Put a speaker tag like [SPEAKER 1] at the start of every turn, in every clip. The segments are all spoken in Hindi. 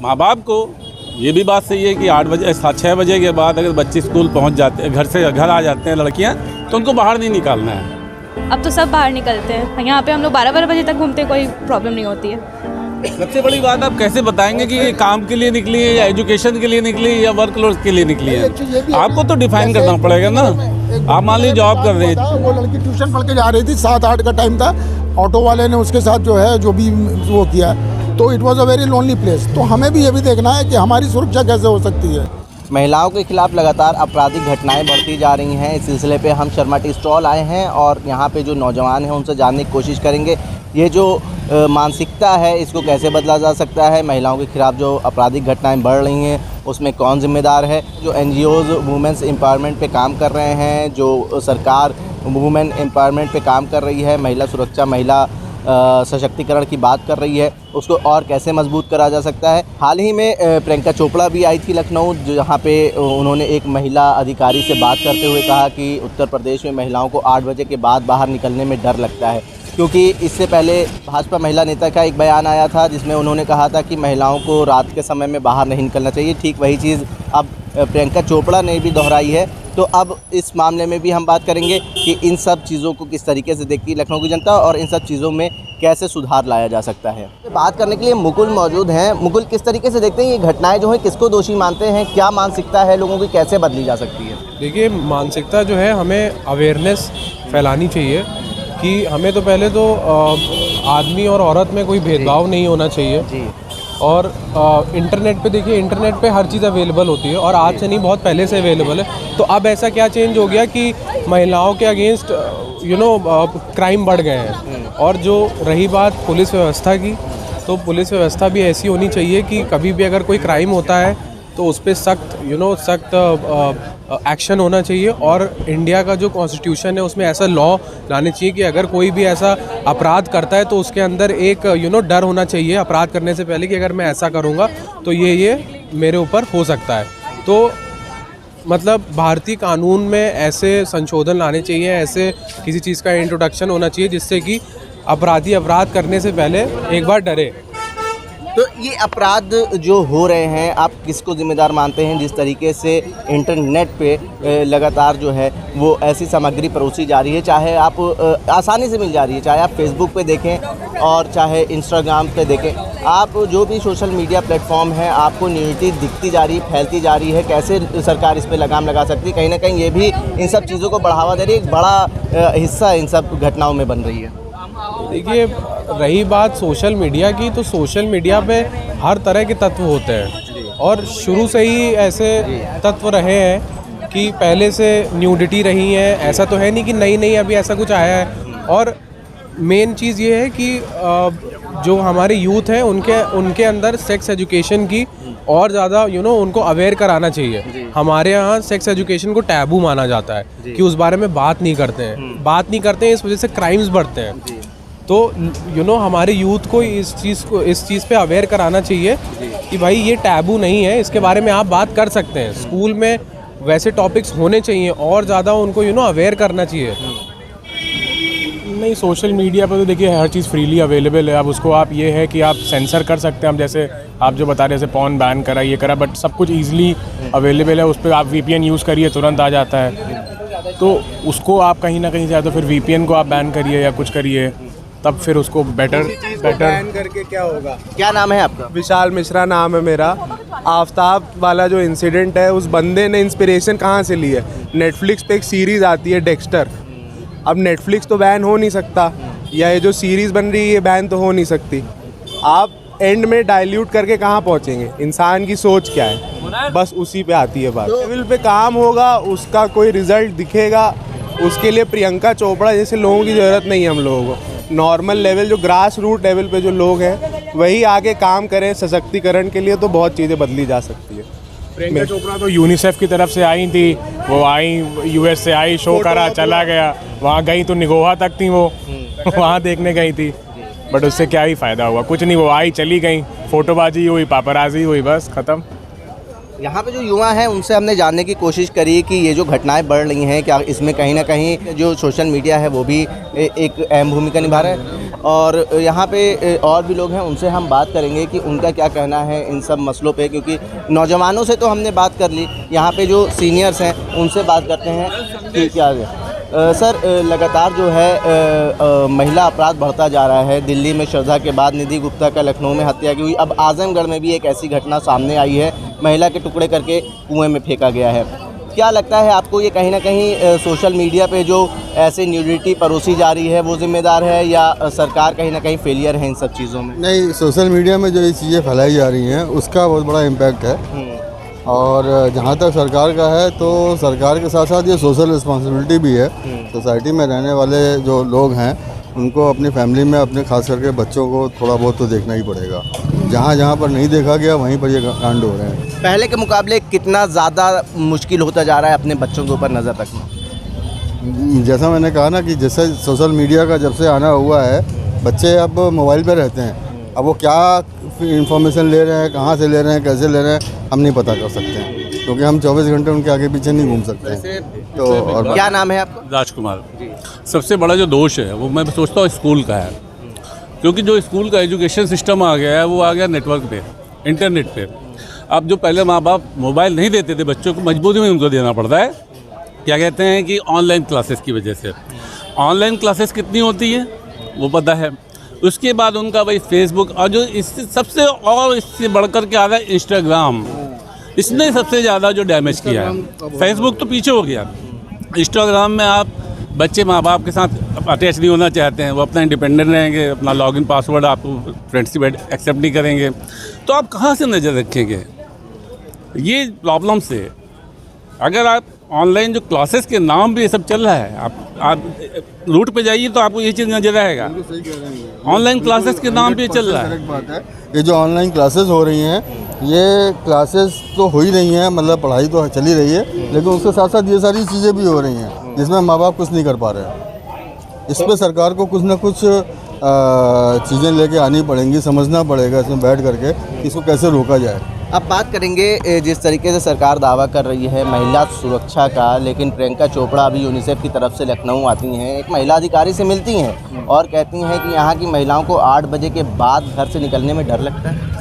[SPEAKER 1] माँ बाप को ये भी बात सही है कि 8 बजे 6 बजे के बाद अगर बच्चे स्कूल पहुंच जाते हैं, घर आ जाते हैं लड़कियां, तो उनको बाहर नहीं निकालना है।
[SPEAKER 2] अब तो सब बाहर निकलते हैं, यहाँ पे हम लोग 12-12 बजे तक घूमते, कोई प्रॉब्लम नहीं होती है।
[SPEAKER 1] सबसे बड़ी बात आप कैसे बताएंगे कि ये काम के लिए निकली है या एजुकेशन के लिए निकली है या वर्क लोड के लिए निकली है? आपको तो डिफाइन करना पड़ेगा ना। आप मान लीजिए जॉब कर रहे थे,
[SPEAKER 3] वो लड़की ट्यूशन पढ़ के जा रही थी, 7-8 का टाइम था, ऑटो वाले ने उसके साथ जो है जो भी वो किया, तो it was a very lonely place. तो हमें भी ये भी देखना है कि हमारी सुरक्षा कैसे हो सकती है।
[SPEAKER 4] महिलाओं के खिलाफ लगातार आपराधिक घटनाएं बढ़ती जा रही हैं। इस सिलसिले पे हम शर्मा टी स्टॉल आए हैं और यहाँ पे जो नौजवान हैं उनसे जानने की कोशिश करेंगे ये जो मानसिकता है इसको कैसे बदला जा सकता है। महिलाओं के खिलाफ जो आपराधिक घटनाएं बढ़ रही हैं उसमें कौन जिम्मेदार है। जो NGOs वुमेंस एम्पावरमेंट पे काम कर रहे हैं, जो सरकार वुमेन एम्पावरमेंट पे काम कर रही है, महिला सुरक्षा, महिला सशक्तिकरण की बात कर रही है, उसको और कैसे मजबूत करा जा सकता है। हाल ही में प्रियंका चोपड़ा भी आई थी लखनऊ, जहाँ पे उन्होंने एक महिला अधिकारी से बात करते हुए कहा कि उत्तर प्रदेश में महिलाओं को 8 बजे के बाद बाहर निकलने में डर लगता है, क्योंकि इससे पहले भाजपा महिला नेता का एक बयान आया था जिसमें उन्होंने कहा था कि महिलाओं को रात के समय में बाहर नहीं निकलना चाहिए। ठीक वही चीज़ अब प्रियंका चोपड़ा ने भी दोहराई है। तो अब इस मामले में भी हम बात करेंगे कि इन सब चीज़ों को किस तरीके से देखती है लखनऊ की जनता और इन सब चीज़ों में कैसे सुधार लाया जा सकता है। बात करने के लिए मुकुल मौजूद हैं। मुकुल, किस तरीके से देखते हैं ये घटनाएं जो हैं, किसको दोषी मानते हैं, क्या मानसिकता है लोगों की, कैसे बदली जा सकती है?
[SPEAKER 5] देखिए, मानसिकता जो है हमें अवेयरनेस फैलानी चाहिए कि हमें तो पहले तो आदमी और औरत में कोई भेदभाव नहीं होना चाहिए
[SPEAKER 4] जी।
[SPEAKER 5] और इंटरनेट पे देखिए, इंटरनेट पे हर चीज़ अवेलेबल होती है और आज से नहीं, बहुत पहले से अवेलेबल है। तो अब ऐसा क्या चेंज हो गया कि महिलाओं के अगेंस्ट क्राइम बढ़ गए हैं। और जो रही बात पुलिस व्यवस्था की, तो पुलिस व्यवस्था भी ऐसी होनी चाहिए कि कभी भी अगर कोई क्राइम होता है तो उस पर सख्त एक्शन होना चाहिए। और इंडिया का जो कॉन्स्टिट्यूशन है उसमें ऐसा लॉ लाने चाहिए कि अगर कोई भी ऐसा अपराध करता है तो उसके अंदर एक डर होना चाहिए अपराध करने से पहले कि अगर मैं ऐसा करूँगा तो ये मेरे ऊपर हो सकता है। तो मतलब भारतीय कानून में ऐसे संशोधन लाने चाहिए, ऐसे किसी चीज़ का इंट्रोडक्शन होना चाहिए जिससे कि अपराधी अपराध करने से पहले एक बार डरे।
[SPEAKER 4] तो ये अपराध जो हो रहे हैं, आप किसको जिम्मेदार मानते हैं? जिस तरीके से इंटरनेट पे लगातार जो है वो ऐसी सामग्री परोसी जा रही है, चाहे आप आसानी से मिल जा रही है, चाहे आप फेसबुक पे देखें और चाहे इंस्टाग्राम पे देखें, आप जो भी सोशल मीडिया प्लेटफॉर्म है आपको न्यूडिटी दिखती जा रही है, फैलती जा रही है। कैसे सरकार इस पर लगाम लगा सकती है? कहीं ना कहीं ये भी इन सब चीज़ों को बढ़ावा दे रही है, एक बड़ा हिस्सा इन सब घटनाओं में बन रही है।
[SPEAKER 5] देखिए, रही बात सोशल मीडिया की, तो सोशल मीडिया पे हर तरह के तत्व होते हैं और शुरू से ही ऐसे तत्व रहे हैं कि पहले से न्यूडिटी रही है। ऐसा तो है नहीं कि नई अभी ऐसा कुछ आया है। और मेन चीज़ ये है कि जो हमारे यूथ हैं उनके अंदर सेक्स एजुकेशन की और ज़्यादा उनको अवेयर कराना चाहिए। हमारे यहाँ सेक्स एजुकेशन को टैबू माना जाता है कि उस बारे में बात नहीं करते हैं, इस वजह से क्राइम्स बढ़ते हैं। तो हमारे यूथ को इस चीज़ पे अवेयर कराना चाहिए कि भाई ये टैबू नहीं है, इसके बारे में आप बात कर सकते हैं। स्कूल में वैसे टॉपिक्स होने चाहिए और ज़्यादा उनको अवेयर करना चाहिए।
[SPEAKER 6] नहीं, सोशल मीडिया पर तो देखिए हर चीज़ फ्रीली अवेलेबल है। अब उसको आप ये है कि आप सेंसर कर सकते हैं। अब जैसे आप जो बता रहे जैसे पॉर्न बैन करा, ये करा, बट सब कुछ ईजिली अवेलेबल है। उस पर आप VPN यूज़ करिए, तुरंत आ जाता है। तो उसको आप कहीं ना कहीं से, तो फिर VPN को आप बैन करिए या कुछ करिए, तब फिर उसको बेटर
[SPEAKER 7] बैन करके क्या होगा।
[SPEAKER 4] क्या नाम है आपका?
[SPEAKER 7] विशाल मिश्रा नाम है मेरा। आफ्ताब वाला जो इंसिडेंट है, उस बंदे ने इंस्पिरेशन कहाँ से ली है? नेटफ्लिक्स पे एक सीरीज़ आती है डेक्स्टर। अब नेटफ्लिक्स तो बैन हो नहीं सकता, या ये जो सीरीज़ बन रही है ये बैन तो हो नहीं सकती। आप एंड में डाइल्यूट करके कहाँ पहुँचेंगे? इंसान की सोच क्या है, बस उसी पे आती है बात। लेवल पे काम होगा, उसका कोई रिजल्ट दिखेगा, उसके लिए प्रियंका चोपड़ा जैसे लोगों की ज़रूरत नहीं है। हम लोगों को नॉर्मल लेवल, जो ग्रास रूट लेवल पे जो लोग हैं वही आगे काम करें सशक्तिकरण के लिए, तो बहुत चीज़ें बदली जा सकती है।
[SPEAKER 6] प्रियंका चोपड़ा तो यूनिसेफ की तरफ से आई थी, वो आई US से आई, शो करा, चला गया, वहाँ गई तो निगोहा तक थी वो वहाँ देखने गई थी, बट उससे क्या ही फ़ायदा हुआ? कुछ नहीं, वो आई चली गई, फ़ोटोबाजी हुई, पापराजी हुई, बस ख़त्म।
[SPEAKER 4] यहाँ पे जो युवा हैं उनसे हमने जानने की कोशिश करी कि ये जो घटनाएं बढ़ रही हैं क्या इसमें कहीं ना कहीं जो सोशल मीडिया है वो भी एक अहम भूमिका निभा रहा है। और यहाँ पे और भी लोग हैं, उनसे हम बात करेंगे कि उनका क्या कहना है इन सब मसलों पे, क्योंकि नौजवानों से तो हमने बात कर ली, यहाँ पे जो सीनियर्स हैं उनसे बात करते हैं कि क्या है। सर, लगातार जो है महिला अपराध बढ़ता जा रहा है। दिल्ली में श्रद्धा के बाद निधि गुप्ता का लखनऊ में हत्या की हुई, अब आजमगढ़ में भी एक ऐसी घटना सामने आई है, महिला के टुकड़े करके कुएं में फेंका गया है। क्या लगता है आपको, ये कहीं ना कहीं सोशल मीडिया पे जो ऐसे न्यूडिटी परोसी जा रही है वो जिम्मेदार है, या सरकार कहीं ना कहीं फेलियर है इन सब चीज़ों में?
[SPEAKER 8] नहीं, सोशल मीडिया में जो ये चीज़ें फैलाई जा रही हैं उसका बहुत बड़ा इम्पैक्ट है। और जहाँ तक सरकार का है तो सरकार के साथ साथ ये सोशल रिस्पॉन्सिबिलिटी भी है। सोसाइटी में रहने वाले जो लोग हैं उनको अपनी फैमिली में अपने खास करके बच्चों को थोड़ा बहुत तो देखना ही पड़ेगा। जहाँ जहाँ पर नहीं देखा गया वहीं पर ये कांड हो रहे हैं।
[SPEAKER 4] पहले के मुकाबले कितना ज़्यादा मुश्किल होता जा रहा है अपने बच्चों के ऊपर नज़र रखना?
[SPEAKER 8] जैसा मैंने कहा ना कि जैसे सोशल मीडिया का जब से आना हुआ है, बच्चे अब मोबाइल पर रहते हैं। अब वो क्या इन्फॉर्मेशन ले रहे हैं, कहाँ से ले रहे हैं, कैसे ले रहे हैं, हम नहीं पता कर सकते हैं, क्योंकि हम 24 घंटे उनके आगे पीछे नहीं घूम सकते हैं। तो और
[SPEAKER 4] क्या नाम है आपका?
[SPEAKER 1] राजकुमार। सबसे बड़ा जो दोष है वो मैं सोचता हूँ स्कूल का है, क्योंकि जो स्कूल का एजुकेशन सिस्टम आ गया है वो आ गया नेटवर्क पे, इंटरनेट पे। अब जो पहले माँ बाप मोबाइल नहीं देते थे बच्चों को, मजबूरी में उनको देना पड़ता है। क्या कहते हैं कि ऑनलाइन क्लासेस की वजह से। ऑनलाइन क्लासेस कितनी होती है वो पता है। उसके बाद उनका भाई फेसबुक, और जो इससे सबसे और इससे बढ़कर के आ रहा है इंस्टाग्राम, इसने सबसे ज़्यादा जो डैमेज किया है। फेसबुक तो पीछे हो गया, इंस्टाग्राम में आप बच्चे माँ बाप के साथ अटैच नहीं होना चाहते हैं, वो अपना इंडिपेंडेंट रहेंगे, अपना लॉगिन पासवर्ड आपको फ्रेंडशिप एक्सेप्ट नहीं करेंगे, तो आप कहाँ से नज़र रखेंगे? ये प्रॉब्लम से अगर आप ऑनलाइन जो क्लासेस के नाम पे ये सब चल रहा है, आप रूट पे जाइए तो आपको ये चीज़ नजर आएगा। ऑनलाइन क्लासेस के नाम पे चल रहा है।
[SPEAKER 8] बात है, ये जो ऑनलाइन क्लासेस हो रही हैं, ये क्लासेस तो हो ही रही हैं, मतलब पढ़ाई तो चली रही है, लेकिन उसके साथ साथ ये सारी चीज़ें भी हो रही हैं जिसमें माँ बाप कुछ नहीं कर पा रहे हैं। इस पर सरकार को कुछ ना कुछ चीज़ें लेके आनी पड़ेंगी, समझना पड़ेगा इसमें बैठ करके इसको कैसे रोका जाए।
[SPEAKER 4] अब बात करेंगे जिस तरीके से सरकार दावा कर रही है महिला सुरक्षा का, लेकिन प्रियंका चोपड़ा अभी यूनिसेफ की तरफ से लखनऊ आती हैं, एक महिला अधिकारी से मिलती हैं और कहती हैं कि यहाँ की महिलाओं को 8 बजे के बाद घर से निकलने में डर लगता है।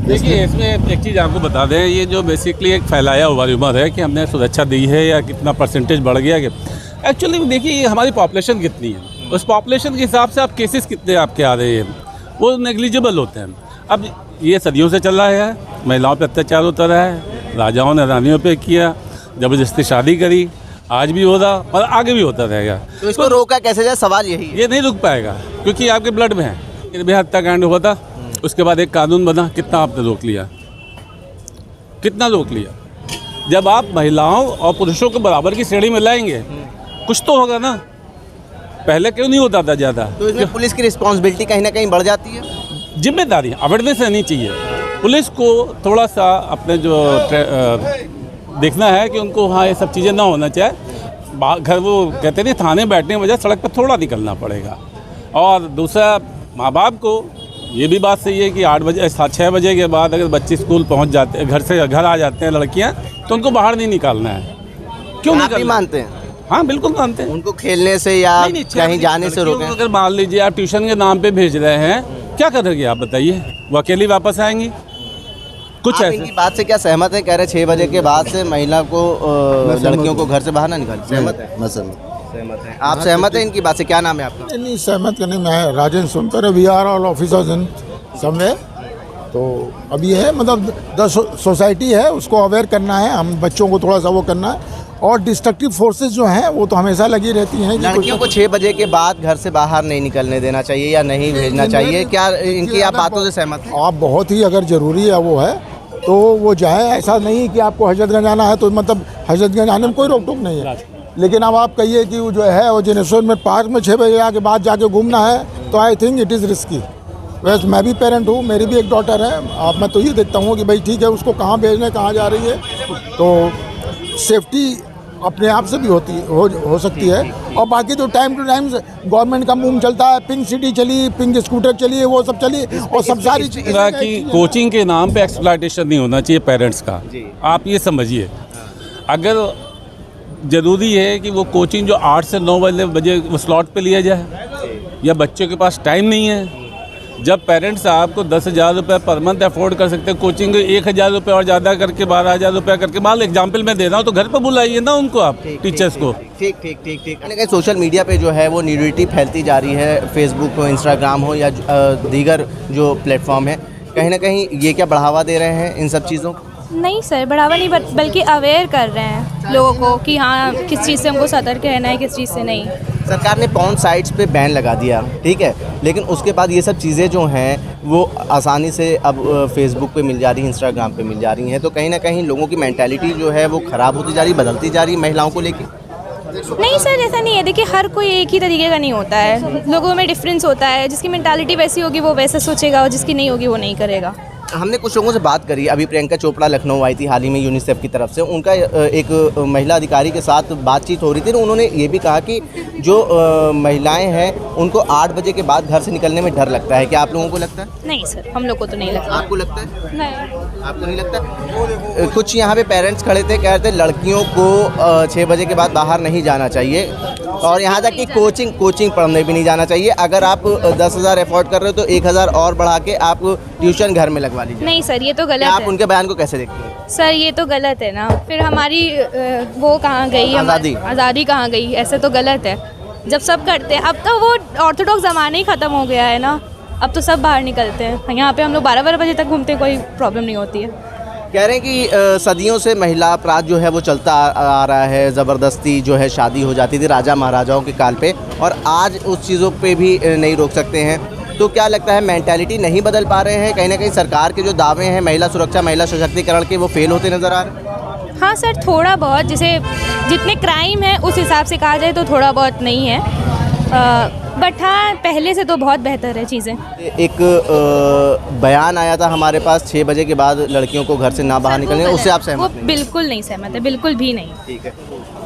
[SPEAKER 1] देखिए, इसमें एक चीज़ आपको बता दें, ये जो बेसिकली एक फैलाया हुआ र्यूमर है कि हमने सुरक्षा दी है या कितना परसेंटेज बढ़ गया, एक्चुअली देखिए ये हमारी पॉपुलेशन कितनी है, उस पॉपुलेशन के हिसाब से आप केसेस कितने आपके आ रहे हैं, वो नेग्लिजिबल होते हैं। अब ये सदियों से चल रहा है, महिलाओं पे अत्याचार होता रहा है, राजाओं ने रानियों पे किया, जबरदस्ती शादी करी, आज भी हो रहा और आगे भी होता रहेगा।
[SPEAKER 4] तो इसको रोका कैसे जाए, सवाल यही है।
[SPEAKER 1] ये नहीं रुक पाएगा क्योंकि आपके ब्लड में है। निर्भया हत्याकांड हुआ था, उसके बाद एक कानून बना, कितना आपने रोक लिया, कितना रोक लिया? जब आप महिलाओं और पुरुषों को बराबर की श्रेणी में लाएंगे कुछ तो होगा ना। पहले क्यों नहीं होता था ज़्यादा?
[SPEAKER 4] तो इसमें पुलिस की रिस्पॉन्सिबिलिटी कहीं ना कहीं बढ़ जाती है।
[SPEAKER 1] जिम्मेदारी अवेयरनेस रहनी चाहिए। पुलिस को थोड़ा सा अपने जो देखना है कि उनको हाँ ये सब चीज़ें ना होना चाहिए। घर वो कहते नहीं, थाने बैठने की बजाय सड़क पर थोड़ा निकलना पड़ेगा। और दूसरा, माँ बाप को ये भी बात सही है कि 8 बजे 6 बजे के बाद अगर बच्चे स्कूल पहुंच जाते हैं, घर आ जाते हैं लड़कियां, तो उनको बाहर नहीं निकालना है। क्यों
[SPEAKER 4] आप भी मानते हैं?
[SPEAKER 1] हाँ बिल्कुल मानते हैं।
[SPEAKER 4] उनको खेलने से या कहीं जाने से रोकें?
[SPEAKER 1] अगर मान लीजिए आप ट्यूशन के नाम पे भेज रहे हैं, क्या करेंगे आप बताइए? वो अकेली वापस आएंगी? कुछ ऐसे
[SPEAKER 4] इनकी बात से क्या सहमत है? कह रहे 6 बजे के बाद से महिला को लड़कियों को घर से बाहर ना निकालें। सहमत है?
[SPEAKER 8] मैं सहमत है।
[SPEAKER 4] आप सहमत हैं इनकी बात से? क्या नाम है आपका?
[SPEAKER 3] नहीं, सहमत नहीं, मैं Rajendra Sunkar we are all officers in someway. तो अब ये है, मतलब 10 सोसाइटी है, उसको अवेयर करना है, हम बच्चों को थोड़ा सा वो करना है। और डिस्ट्रक्टिव फोर्सेस जो हैं वो तो हमेशा लगी रहती हैं।
[SPEAKER 4] लड़कियों को 6 बजे के बाद घर से बाहर नहीं निकलने देना चाहिए या नहीं भेजना चाहिए, क्या इनकी आप बातों से सहमत हैं?
[SPEAKER 3] आप बहुत ही अगर ज़रूरी है वो है तो वो जाए। ऐसा नहीं कि आपको हजरतगंज आना है तो मतलब हजरतगंज आने में कोई रोक टोक नहीं है, लेकिन अब आप कहिए कि वो जो है वो जिनेश्वर पार्क में 6 बजे के बाद जाके घूमना है, तो I think it is risky. वैसे मैं भी पेरेंट हूँ, मेरी भी एक डॉटर है। अब मैं तो ये देखता हूँ कि भाई ठीक है, उसको कहाँ भेजना है, कहाँ जा रही है, तो सेफ्टी अपने आप से भी हो सकती है। और बाकी तो टाइम टू टाइम गवर्नमेंट का मूव चलता है, पिंक सिटी चली, पिंक स्कूटर चली, वो सब चली, और सब सारी
[SPEAKER 1] चीज़ें कि कोचिंग के नाम पे एक्सप्लॉयटेशन नहीं होना चाहिए पेरेंट्स का। आप ये समझिए, अगर ज़रूरी है कि वो कोचिंग जो 8 से 9 बजे वो स्लॉट पे लिया जाए, या बच्चों के पास टाइम नहीं है। जब पेरेंट्स आपको 10,000 रुपये पर मंथ अफोर्ड कर सकते हैं, कोचिंग 1,000 रुपये और ज़्यादा करके 12,000 रुपये करके, मान लो एग्जाम्पल मैं दे रहा हूँ, तो घर पर बुलाइए ना उनको, आप टीचर्स को।
[SPEAKER 4] ठीक। कहीं सोशल मीडिया पे जो है वो न्यूडिटी फैलती जा रही है, फेसबुक हो, इंस्टाग्राम हो, या दीगर जो प्लेटफॉर्म है, कहीं ना कहीं ये क्या बढ़ावा दे रहे हैं इन सब चीज़ों को?
[SPEAKER 2] नहीं सर, बढ़ावा नहीं, बल्कि अवेयर कर रहे हैं लोगों को कि हाँ किस चीज़ से हमको सतर्क रहना है, किस चीज़ से नहीं।
[SPEAKER 4] सरकार ने पॉर्न साइट्स पे बैन लगा दिया, ठीक है, लेकिन उसके बाद ये सब चीज़ें जो हैं वो आसानी से अब फेसबुक पे मिल जा रही हैं, इंस्टाग्राम पे मिल जा रही हैं, तो कहीं ना कहीं लोगों की मेंटालिटी जो है वो ख़राब होती जा रही, बदलती जा रही है महिलाओं को लेकर।
[SPEAKER 2] नहीं सर, ऐसा नहीं है। देखिए, हर कोई एक ही तरीके का नहीं होता है, लोगों में डिफरेंस होता है। जिसकी मेंटालिटी वैसी होगी वो वैसे सोचेगा, और जिसकी नहीं होगी वो नहीं करेगा।
[SPEAKER 4] हमने कुछ लोगों से बात करी, अभी प्रियंका चोपड़ा लखनऊ आई थी हाल ही में यूनिसेफ की तरफ से, उनका एक महिला अधिकारी के साथ बातचीत हो रही थी, तो उन्होंने ये भी कहा कि जो महिलाएं हैं उनको 8 बजे के बाद घर से निकलने में डर लगता है। क्या आप लोगों को लगता है?
[SPEAKER 2] नहीं सर, हम लोग को तो नहीं लगता।
[SPEAKER 4] आपको लगता है?
[SPEAKER 2] नहीं,
[SPEAKER 4] आपको नहीं लगता? कुछ यहाँ पे पेरेंट्स खड़े थे, कह रहे थे लड़कियों को 6 बजे के बाद बाहर नहीं जाना चाहिए, और यहाँ तक कि कोचिंग पढ़ने भी नहीं जाना चाहिए। अगर आप 10,000 अफोर्ड कर रहे हो तो 1,000 और बढ़ा के आप ट्यूशन घर में लगवा लीजिए।
[SPEAKER 2] नहीं सर, ये तो गलत है।
[SPEAKER 4] आप उनके बयान को कैसे देखते हैं?
[SPEAKER 2] सर, ये तो गलत है ना, फिर हमारी वो कहाँ गई, आज़ादी कहाँ गई? ऐसे तो गलत है जब सब करते हैं। अब तो वो ऑर्थोडॉक्स ज़माना ही ख़त्म हो गया है ना, अब तो सब बाहर निकलते हैं। यहाँ पे हम लोग 12-12 बजे तक घूमते हैं, कोई प्रॉब्लम नहीं होती है।
[SPEAKER 4] कह रहे हैं कि सदियों से महिला अपराध जो है वो चलता आ रहा है, ज़बरदस्ती जो है शादी हो जाती थी राजा महाराजाओं के काल पे, और आज उस चीज़ों पे भी नहीं रोक सकते हैं। तो क्या लगता है, मेंटालिटी नहीं बदल पा रहे हैं? कहीं ना कहीं सरकार के जो दावे हैं महिला सुरक्षा, महिला सशक्तिकरण के, वो फेल होते नज़र आ रहे हैं?
[SPEAKER 2] हाँ सर, थोड़ा बहुत, जैसे जितने क्राइम है उस हिसाब से कहा जाए तो थोड़ा बहुत नहीं है, बट हाँ पहले से तो बहुत बेहतर है चीज़ें।
[SPEAKER 4] एक बयान आया था हमारे पास 6 बजे के बाद लड़कियों को घर से ना बाहर निकलने, उससे आप सहमत नहीं?
[SPEAKER 2] बिल्कुल नहीं सहमत है, बिल्कुल भी नहीं।
[SPEAKER 4] ठीक है।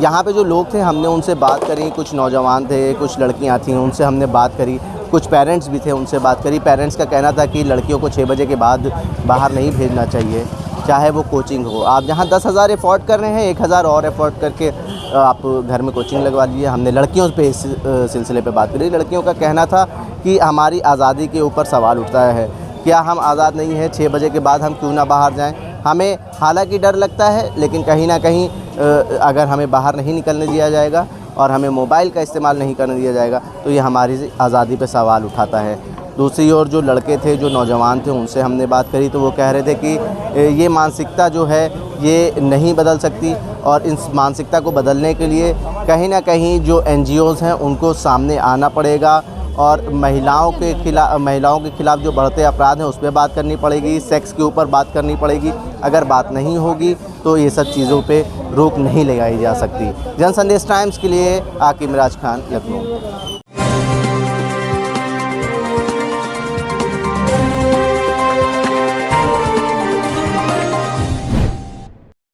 [SPEAKER 4] यहाँ पे जो लोग थे हमने उनसे बात करी, कुछ नौजवान थे, कुछ लड़कियाँ थीं, उनसे हमने बात करी, कुछ पेरेंट्स भी थे, उनसे बात करी। पेरेंट्स का कहना था कि लड़कियों को 6 बजे के बाद बाहर नहीं भेजना चाहिए, चाहे वो कोचिंग हो। आप जहाँ 10,000 अफोर्ड कर रहे हैं, 1,000 और अफोर्ड करके आप घर में कोचिंग लगवा लीजिए। हमने लड़कियों पे इस सिलसिले पे बात करी। लड़कियों का कहना था कि हमारी आज़ादी के ऊपर सवाल उठता है, क्या हम आज़ाद नहीं हैं? 6 बजे के बाद हम क्यों ना बाहर जाएं? हमें हालांकि डर लगता है, लेकिन कहीं ना कहीं अगर हमें बाहर नहीं निकलने दिया जाएगा और हमें मोबाइल का इस्तेमाल नहीं करने दिया जाएगा तो ये हमारी आज़ादी पे सवाल उठाता है। दूसरी ओर जो लड़के थे, जो नौजवान थे, उनसे हमने बात करी तो वो कह रहे थे कि ये मानसिकता जो है ये नहीं बदल सकती, और इस मानसिकता को बदलने के लिए कहीं ना कहीं जो NGOs हैं उनको सामने आना पड़ेगा, और महिलाओं के खिलाफ जो बढ़ते अपराध हैं उस पर बात करनी पड़ेगी, सेक्स के ऊपर बात करनी पड़ेगी। अगर बात नहीं होगी तो ये सब चीज़ों पे रोक नहीं लगाई जा सकती। जन संदेश टाइम्स के लिए आकिब मिराज खान, लखनऊ।